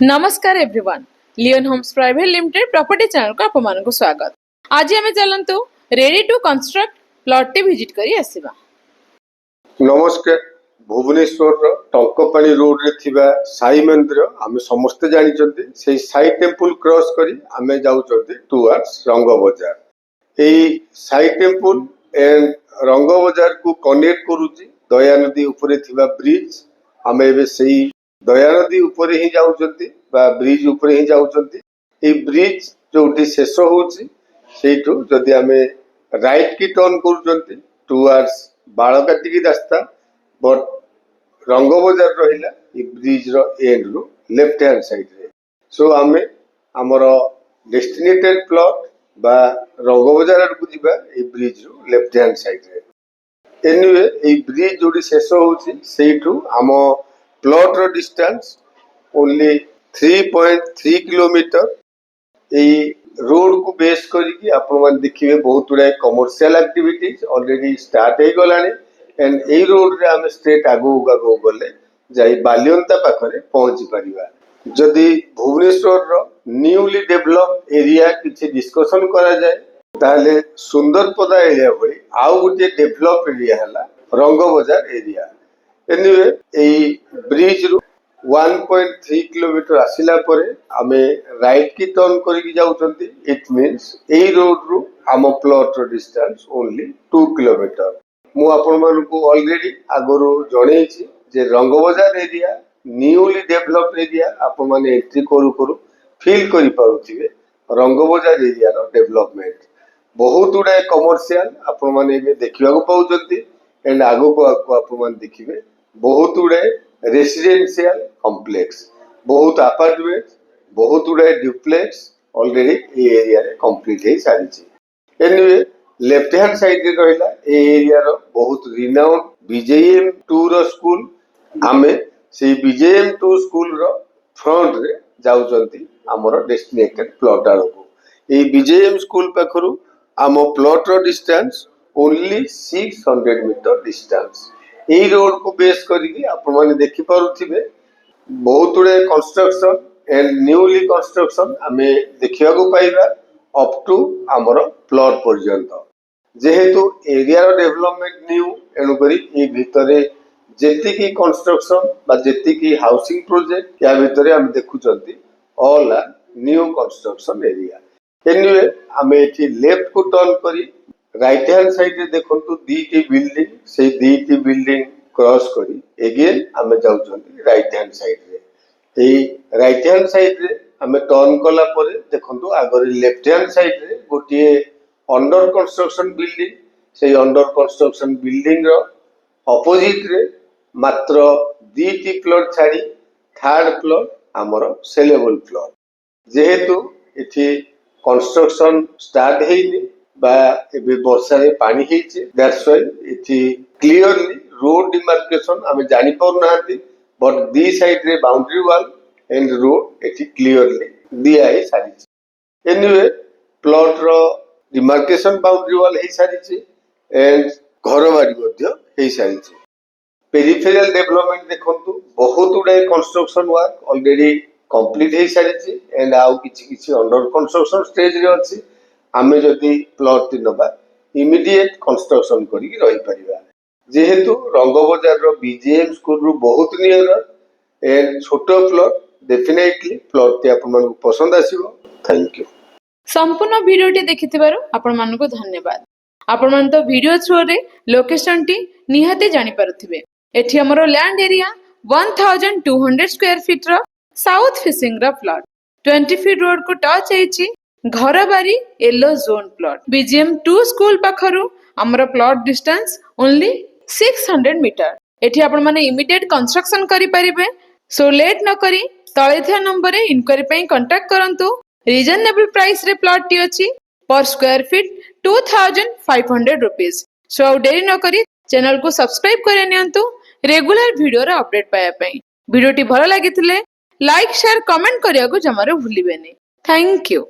नमस्कार everyone, Leon Homes Private Limited property channel को आपमान को स्वागत। आज आमे चलंतु रेडी टू कंस्ट्रक्ट प्लॉट टी विजिट करी आसीबा। नमस्कार। भुवनेश्वर टंकपाणी रोड रे थिबा साई मंदिर आमे समस्त जानि चंती। से साई टेम्पल क्रॉस करी आमे जाउ चंती टुवर्ड्स रंग बाजार। एई साई टेम्पल एंड रंग बाजार को कनेक्ट करूची दया नदी ऊपर थिबा ब्रिज। आमे एबे सेई दया नदी ऊपर ही जाउ चंती बा ब्रिज ऊपर ही जाउ चंती। ए ब्रिज जोटी शेष होची सेठू जदी आमे राइट की टर्न करू चंती टुवर्ड्स बालकाटी की रास्ता बट रंग बाजार रहिला ए ब्रिज रो एंड रो लेफ्ट हैंड साइड रे। सो आमे हमर डेस्टिनेटेड प्लॉट बा रंग बाजार को जिबा ए ब्रिज रो लेफ्ट हैंड साइड रे। एनीवे ए ब्रिज जोटी शेष होची सेठू हम प्लॉट रो डिस्टेंस ओनली 3.3 किलोमीटर। रोड को बेस करी आपण मान देखिए बहुत गुड़ाए कमर्शियल एक्टिविटीज ऑलरेडी स्टार्ट हो गलानी एंड ए रोड रे आम स्ट्रेट आगो आगो गले जाई बालियंता पाखरे पहुंची परिबा। जदि भुवनेश्वर रो न्यूली डेवलप एरिया किछि डिस्कशन करा जाए ताले सुंदरपदा एरिया भली आउ गोटे डेवलप एरिया हला रंग बाजार एरिया। एनीवे ए ब्रिज रो 1.3 किलोमीटर आसिला परे आमे राइट की टर्न करी जाउछंती। इट मींस ए रोड रो आम प्लॉट रो डिस्टेंस ओनली 2 किलोमीटर। मु आपण मानु को ऑलरेडी आगरो जणेछि जे रंग बाजार एरिया न्यूली डेवलप एरिया आपण माने एंट्री करू करू फील करि पाउथिबे रंग बाजार एरिया रो डेवलपमेंट बहुत गुडा कमर्शियल आपण माने देखिबा को पाउछंती एंड आगो को आपण माने देखिबे बहुत गुडा रेसिडेंशियल कॉम्प्लेक्स बहुत अपार्टमेंट बहुत गुड़ाए ड्यूप्लेक्स ऑलरेडी ए एरिया रे कंप्लीट हे सारी। एनीवे लेफ्ट हैंड साइड रे रहला ए एरिया रो बहुत रिनाउंड बीजेएम 2 रो स्कूल। आमे से बीजेएम 2 स्कूल रो फ्रंट रे जाउचंती हमर डेस्टिनेटेड प्लॉट आरो को। ए बीजेएम स्कूल पाखरु आम प्लॉट रो डिस्टेंस ओनली 600 मीटर डिस्टेंस। ए रोड को बेस करी आपण माने देखि पारुथिबे बहुत गुड़े कंस्ट्रक्शन एंड न्यूली कंस्ट्रक्शन आमे देखिया को पाइबा अप टू हमर प्लॉट पर्यंत। जेहेतु एरिया रो डेवलपमेंट न्यू एनु करी ए भितरे जेति की कंस्ट्रक्शन बा जेति की हाउसिंग प्रोजेक्ट या भितरे हम देखुचंती all are new construction area. Anyway आमे एठी लेफ्ट को टर्न करी राइट हैंड साइड रे देखंतु दीटी बिल्डिंग से दीटी बिल्डिंग क्रॉस करी अगेन आमे जाउचंती राइट हैंड साइड रे। एई राइट हैंड साइड रे आमे टर्न कला परे देखंतु आगरे लेफ्ट हैंड साइड रे गोटे अंडर कंस्ट्रक्शन बिल्डिंग से अंडर कंस्ट्रक्शन बिल्डिंग रो ऑपोजिट रे मात्र दीटी प्लॉट छाड़ी थर्ड प्लॉट हमर सेलेबल प्लॉट। जेहेतु एठी कंस्ट्रक्शन स्टार्ट हेइनी बा एबे वर्षा रे पानी हेइचे दैट्स व्हाई इति क्लियरली रोड डिमार्केशन हमें जानि पाउ नाहंती बट दी साइड रे बाउंड्री वाल एंड रोड इति क्लियरली दिया है सारी। एनीवे प्लॉट रो डिमार्केशन बाउंड्री वाल हे सारी एंड घर बाड़ी मध्य हे सारी। पेरिफेरल डेवलपमेंट देखंतु बहुत गुडा कंस्ट्रक्शन वर्क ऑलरेडी कंप्लीट हे सारी एंड आउ किछि किछि अंडर कंस्ट्रक्शन स्टेज रे अछि। आमे जदि प्लॉट नबा इमीडिएट कंस्ट्रक्शन करी रही परिबा। जेहेतु रंग बाजार रो बीजेएम स्कूल रो बहुत नियर एंड छोटो प्लॉट डेफिनेटली प्लॉट ते आपन मन पसंद आसीबो। Thank you. संपूर्ण वीडियो टी देखिथिबारो आपन मन को धन्यवाद। आपन मन तो वीडियो थ्रू रे लोकेशन टी निहाते जानि पारुथिबे। एठी हमरो लैंड एरिया 1200 स्क्वायर फीट रो साउथ फेसिंग रो प्लॉट 20 फीट रोड को टच हेछि घर बारी yellow zone plot. BJM 2 school पाखरु हमर प्लॉट डिस्टेंस ओनली 600 मीटर। एठी आपण माने इमीडिएट कंस्ट्रक्शन करि परिबे। सो लेट न करी तळे थिया नंबर रे इंक्वायरी पई कांटेक्ट करंतु। रीजनेबल प्राइस रे प्लॉट टी अछि पर स्क्वायर फीट 2500 रुपीस। सो देरी न करी चैनल को सब्सक्राइब करे नियंतु रेगुलर वीडियो रे अपडेट पाया पई। वीडियो टी भलो लागिथिले लाइक शेयर कमेंट करिया को जमारो भूलिबेनी। Thank you.